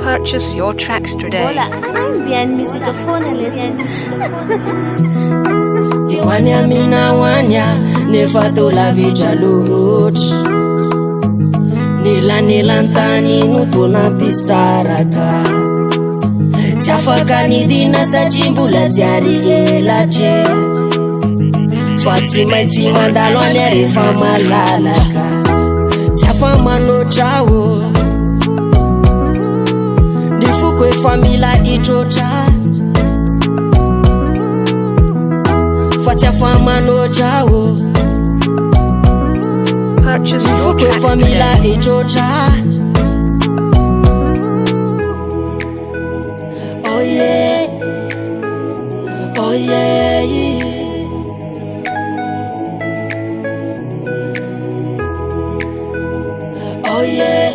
Purchase your tracks today. Wanya mina wanya nefato lavitra loatra Nila ntany notona pisaraka Tsy afaka nidina satria mbola tsy ary elatre Fa tsy maintsy mandalo any rehefa malalaka Tsy afa manotra o Ny foko efa mila itrotra Fa tsy afa manotra o Purchase your Foko tracks efa mila today. itrotra Oh yeah Oh yeah Oh yeah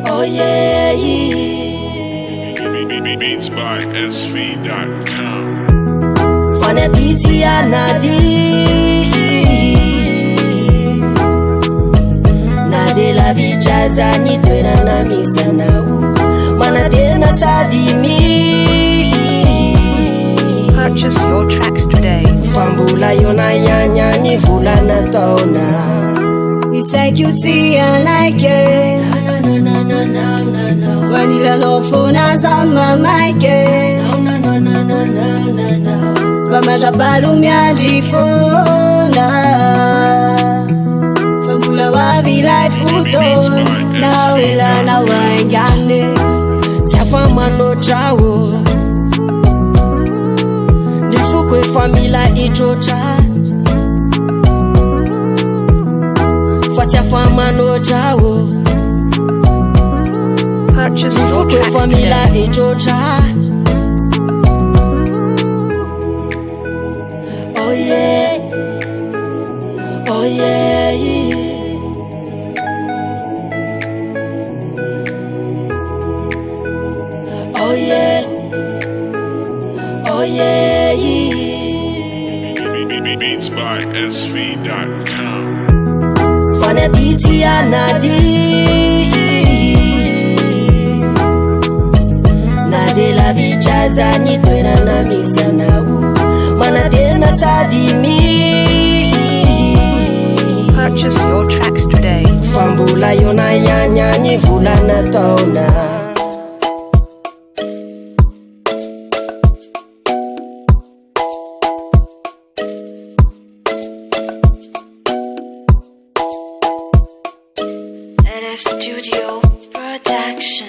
Oh yeah Beats by SV.com. Fanatiti anadi Nade la vichaza ni twena na misanau Manatena sadimi Purchase your tracks today. Fambula yona yanya ni vula na tona Nisekyutia like No Wanila lofuna zama maike Vamajabalu miajifona Fambula wavila ifuto Nawila na wangane Tiafa manotra o Ny foko efa mila itrotra Fa tiafa manotra o Purchase Ny your foko tracks efa mila today. itrotra Oh yeah Oh yeah Oh yeah Oh yeah Beats by SV.com. Fanatiti anadi Nade la vichaza ni twena na misanau Manatena sadimi Purchase your tracks today. Fambula yona yanya ni vula na tona NF Studio Production.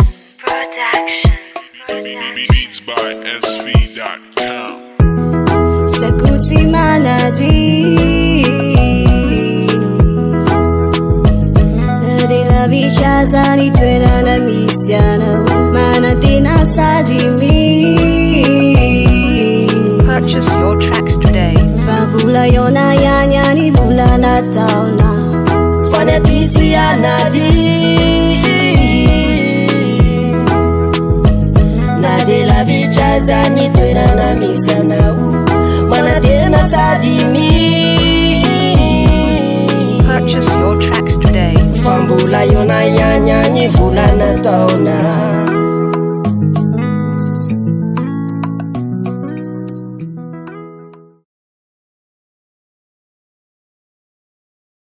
Beats by SV.com. Sakuti manati Nadila vichaza ni twena na misiana Manatena sajimi Purchase your tracks today. Fabula yona yanya ni vula na tauna Fanatiti anadi Nade la vichaza ni twena na misanau Manatena sadimi Purchase your tracks today. Fambula yona yanya ni vula na tona